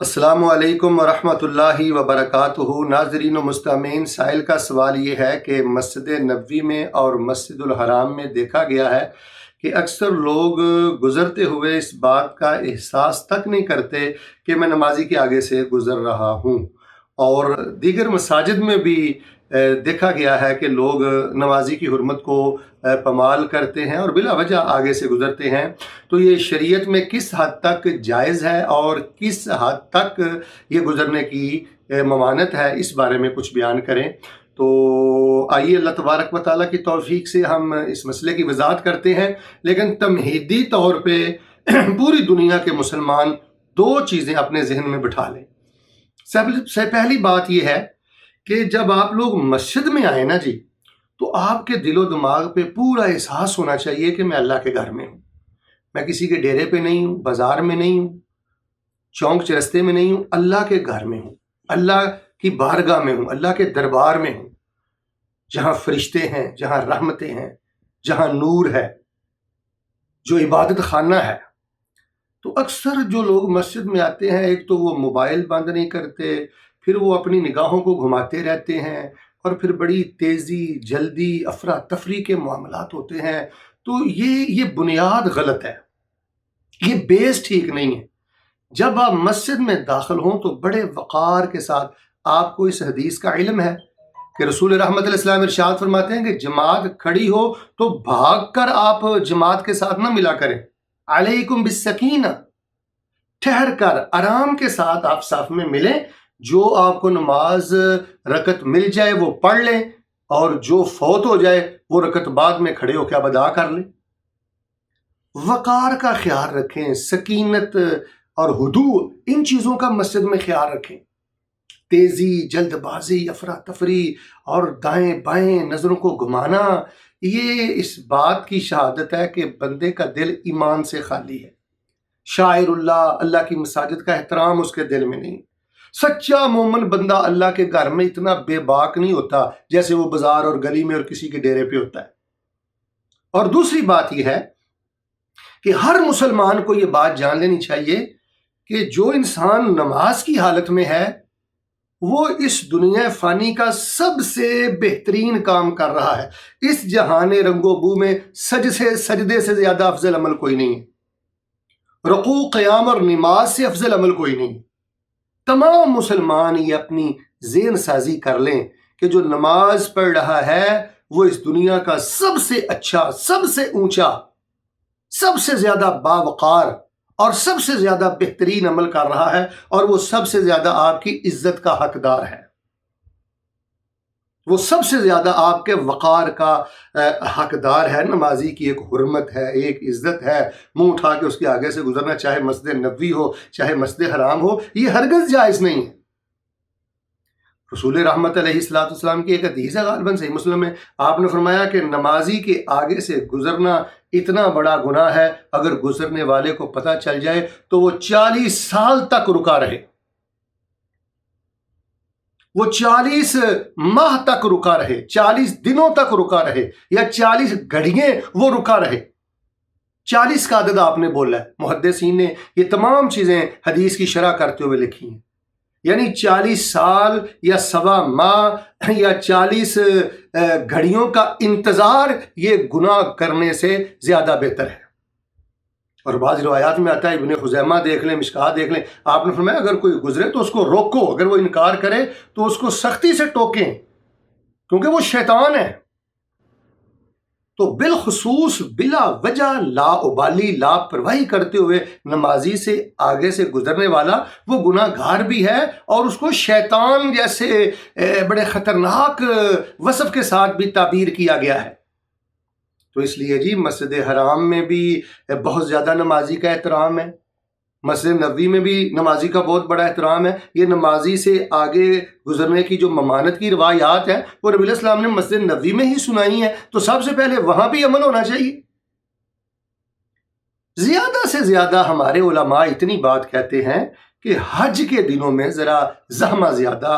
अस्सलामु अलैकुम वरहमतुल्लाहि वबरकातुहू। नाज़रीन व मुस्तमीन, साइल का सवाल ये है कि मस्जिद नबवी में और मस्जिदुल हराम में देखा गया है कि अक्सर लोग गुज़रते हुए इस बात का एहसास तक नहीं करते कि मैं नमाजी के आगे से गुज़र रहा हूँ। और दीगर मसाजिद में भी देखा गया है कि लोग नमाजी की हुर्मत को पमाल करते हैं और बिला वजह आगे से गुज़रते हैं। तो ये शरीयत में किस हद तक जायज़ है और किस हद तक ये गुज़रने की ममानत है, इस बारे में कुछ बयान करें। तो आइए अल्लाह तबारक व तआला की तौफीक से हम इस मसले की वजाहत करते हैं, लेकिन तमहीदी तौर पे पूरी दुनिया के मुसलमान दो चीज़ें अपने जहन में बिठा लें। सबसे पहली बात यह है कि जब आप लोग मस्जिद में आए ना जी, तो आपके दिलो दिमाग पे पूरा एहसास होना चाहिए कि मैं अल्लाह के घर में हूँ। मैं किसी के डेरे पे नहीं हूँ, बाजार में नहीं हूँ, चौंक चरस्ते में नहीं हूँ, अल्लाह के घर में हूँ, अल्लाह की बारगाह में हूँ, अल्लाह के दरबार में हूँ, जहाँ फरिश्ते हैं, जहाँ रहमतें हैं, जहाँ नूर है, जो इबादत खाना है। तो अक्सर जो लोग मस्जिद में आते हैं, एक तो वो मोबाइल बंद नहीं करते, फिर वो अपनी निगाहों को घुमाते रहते हैं, और फिर बड़ी तेज़ी जल्दी अफरा तफरी के मामलात होते हैं। तो ये बुनियाद गलत है, ये बेस ठीक नहीं है। जब आप मस्जिद में दाखिल हों तो बड़े वक़ार के साथ, आपको इस हदीस का इल्म है कि रसूल रहमत अलैहि इरशाद फरमाते हैं कि जमात खड़ी हो तो भाग कर आप जमात के साथ ना मिला करें। अलैकुम बिस्सकीना, ठहर कर आराम के साथ आप साफ में मिलें। जो आपको नमाज रकत मिल जाए वो पढ़ लें, और जो फौत हो जाए वो रकत बाद में खड़े होकर आप अदा कर लें। वक़ार का ख्याल रखें, सकीनत और हुदू, इन चीज़ों का मस्जिद में ख्याल रखें। तेज़ी, जल्दबाजी, अफरा तफरी और दाएं बाएं नज़रों को घुमाना, ये इस बात की शहादत है कि बंदे का दिल ईमान से खाली है। शायरुल्लाह, अल्लाह की मसाजिद का एहतराम उसके दिल में नहीं। सच्चा मोमन बंदा अल्लाह के घर में इतना बेबाक नहीं होता जैसे वो बाजार और गली में और किसी के डेरे पे होता है। और दूसरी बात यह है कि हर मुसलमान को ये बात जान लेनी चाहिए कि जो इंसान नमाज की हालत में है, वो इस दुनिया फ़ानी का सबसे बेहतरीन काम कर रहा है। इस जहान रंगोबू में सजदे से ज़्यादा अफजल अमल कोई नहीं है, रुकू क़याम और नमाज से अफजल अमल कोई नहीं। तमाम मुसलमान ये अपनी ज़हन साजी कर लें कि जो नमाज पढ़ रहा है वो इस दुनिया का सबसे अच्छा, सबसे ऊंचा, सबसे ज़्यादा बावकार और सबसे ज़्यादा बेहतरीन अमल कर रहा है, और वो सबसे ज़्यादा आपकी इज्जत का हकदार है। वो सबसे ज़्यादा आपके वक़ार का हकदार है। नमाजी की एक हुर्मत है, एक इज़्ज़त है। मुंह उठा के उसके आगे से गुजरना, चाहे मस्जिद नबवी हो, चाहे मस्जिद हराम हो, ये हरगिज़ जायज़ नहीं है। रसूल रहमत अलैहिस्सलाम की एक हदीस है, गालिबन सही मुस्लिम में, आपने फरमाया कि नमाजी के आगे से गुजरना इतना बड़ा गुनाह है, अगर गुजरने वाले को पता चल जाए तो वो 40 साल तक रुका रहे, वो 40 माह तक रुका रहे, 40 दिनों तक रुका रहे, या 40 घड़ियां वो रुका रहे। 40 का अदद आपने बोला है। मुहद्दिसीन ने ये तमाम चीज़ें हदीस की शरह करते हुए लिखी हैं। यानी 40 साल या सवा माह या 40 घड़ियों का इंतज़ार ये गुनाह करने से ज़्यादा बेहतर है। और बाज़ रिवायात में आता है, इब्ने खुज़ैमा देख लें, मिशकात देख लें, आपने फरमाया अगर कोई गुजरे तो उसको रोको, अगर वो इनकार करे तो उसको सख्ती से टोकें, क्योंकि वो शैतान है। तो बिलखुसूस बिला वजह लाउबाली, लापरवाही करते हुए नमाजी से आगे से गुजरने वाला वो गुनाहगार भी है, और उसको शैतान जैसे बड़े ख़तरनाक वसफ़ के साथ भी ताबीर किया गया है। तो इसलिए जी मस्जिद हराम में भी बहुत ज़्यादा नमाजी का एहतराम है, मस्जिद नबवी में भी नमाजी का बहुत बड़ा एहतराम है। ये नमाजी से आगे गुजरने की जो ममानत की रवायात हैं वो नबी अलैहिस्सलाम ने मस्जिद नबवी में ही सुनाई है, तो सबसे पहले वहाँ भी अमल होना चाहिए। ज़्यादा से ज़्यादा हमारे उलमा इतनी बात कहते हैं कि हज के दिनों में ज़रा ज़हमा ज़्यादा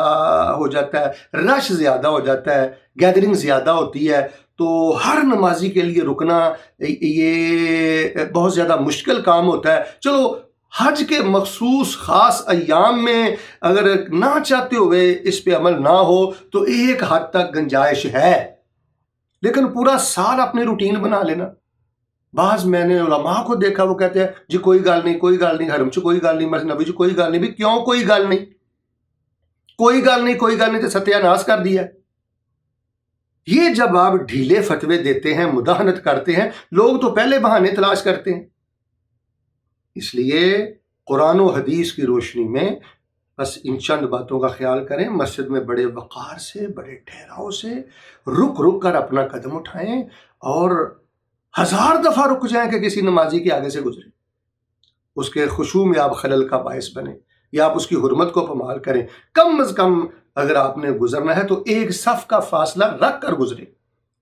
हो जाता है, रश ज़्यादा हो जाता है, गैदरिंग ज़्यादा होती है, तो हर नमाजी के लिए रुकना ये बहुत ज़्यादा मुश्किल काम होता है। चलो حج کے مخصوص خاص ایام میں اگر نہ چاہتے ہوئے اس پہ عمل نہ ہو تو ایک حد تک گنجائش ہے، لیکن پورا سال اپنی روٹین بنا لینا. بعض میں نے علماء کو دیکھا وہ کہتے ہیں جی کوئی گل نہیں، کوئی گل نہیں، حرم چ کوئی گل نہیں، مسجد نبی چ کوئی گل نہیں. بھی کیوں کوئی گل نہیں؟ کوئی گل نہیں، کوئی گل نہیں تو ستیہ ناش کر دیا. یہ جب آپ ڈھیلے فتوے دیتے ہیں، مداہنت کرتے ہیں، لوگ تو پہلے بہانے تلاش کرتے ہیں. اس لیے قرآن و حدیث کی روشنی میں بس ان چند باتوں کا خیال کریں. مسجد میں بڑے وقار سے، بڑے ٹھہراؤ سے رک رک کر اپنا قدم اٹھائیں، اور 1000 دفعہ رک جائیں کہ کسی نمازی کے آگے سے گزرے. اس کے خشوع میں آپ خلل کا باعث بنیں یا آپ اس کی حرمت کو پامال کریں. کم از کم اگر آپ نے گزرنا ہے تو ایک صف کا فاصلہ رکھ کر گزرے.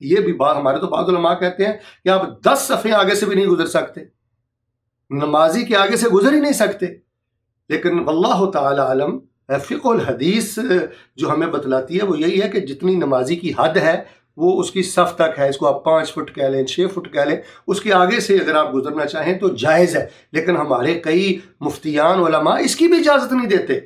یہ بھی بات ہمارے تو بعض علماء کہتے ہیں کہ آپ 10 صفیں آگے سے بھی نہیں گزر سکتے، نمازی کے آگے سے گزر ہی نہیں سکتے. لیکن واللہ تعالی عالم، فقہ الحدیث جو ہمیں بتلاتی ہے وہ یہی ہے کہ جتنی نمازی کی حد ہے وہ اس کی صف تک ہے. اس کو آپ 5 فٹ کہہ لیں، 6 فٹ کہہ لیں، اس کے آگے سے اگر آپ گزرنا چاہیں تو جائز ہے. لیکن ہمارے کئی مفتیان علماء اس کی بھی اجازت نہیں دیتے.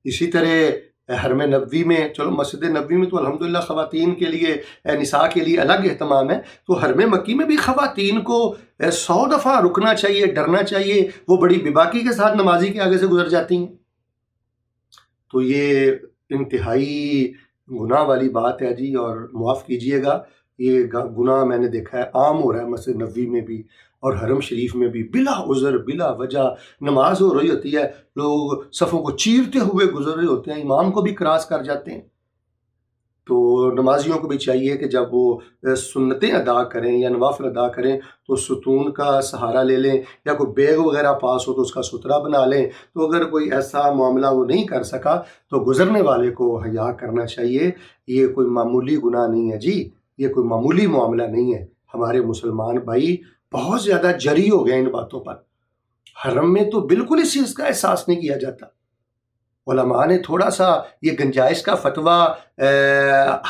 اسی طرح حرم نبوی میں، چلو مسجد نبوی میں تو الحمدللہ خواتین کے لیے، نساء کے لیے الگ اہتمام ہے، تو حرم مکی میں بھی خواتین کو 100 دفعہ رکنا چاہیے، ڈرنا چاہیے. وہ بڑی بےباکی کے ساتھ نمازی کے آگے سے گزر جاتی ہیں. تو یہ انتہائی گناہ والی بات ہے جی، اور معاف کیجئے گا، یہ گناہ میں نے دیکھا ہے عام ہو رہا ہے مسجد نبوی میں بھی اور حرم شریف میں بھی. بلا عذر، بلا وجہ نماز ہو رہی ہوتی ہے، لوگ صفوں کو چیرتے ہوئے گزر رہے ہوتے ہیں، امام کو بھی کراس کر جاتے ہیں. تو نمازیوں کو بھی چاہیے کہ جب وہ سنتیں ادا کریں یا نوافل ادا کریں تو ستون کا سہارا لے لیں، یا کوئی بیگ وغیرہ پاس ہو تو اس کا سترہ بنا لیں. تو اگر کوئی ایسا معاملہ وہ نہیں کر سکا تو گزرنے والے کو حیا کرنا چاہیے. یہ کوئی معمولی گناہ نہیں ہے جی، یہ کوئی معمولی معاملہ نہیں ہے. ہمارے مسلمان بھائی بہت زیادہ جری ہو گئے ان باتوں پر. حرم میں تو بالکل اس چیز کا احساس نہیں کیا جاتا. علماء نے تھوڑا سا یہ گنجائش کا فتویٰ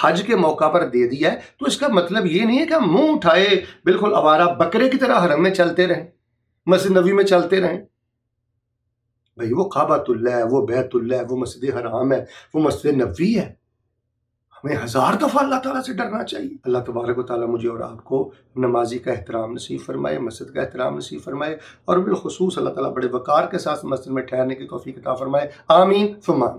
حج کے موقع پر دے دیا ہے، تو اس کا مطلب یہ نہیں ہے کہ ہم منہ اٹھائے بالکل آوارہ بکرے کی طرح حرم میں چلتے رہیں، مسجد نبوی میں چلتے رہیں. بھئی وہ کعبۃ اللہ ہے، وہ بیت اللہ ہے، وہ مسجد حرام ہے، وہ مسجد نبوی ہے. ہمیں 1000 دفعہ اللہ تعالیٰ سے ڈرنا چاہیے. اللہ تبارک و تعالیٰ مجھے اور آپ کو نمازی کا احترام نصیب فرمائے، مسجد کا احترام نصیب فرمائے، اور بالخصوص اللہ تعالیٰ بڑے وقار کے ساتھ مسجد میں ٹھہرنے کی توفیق عطا فرمائے. آمین ثم آمین.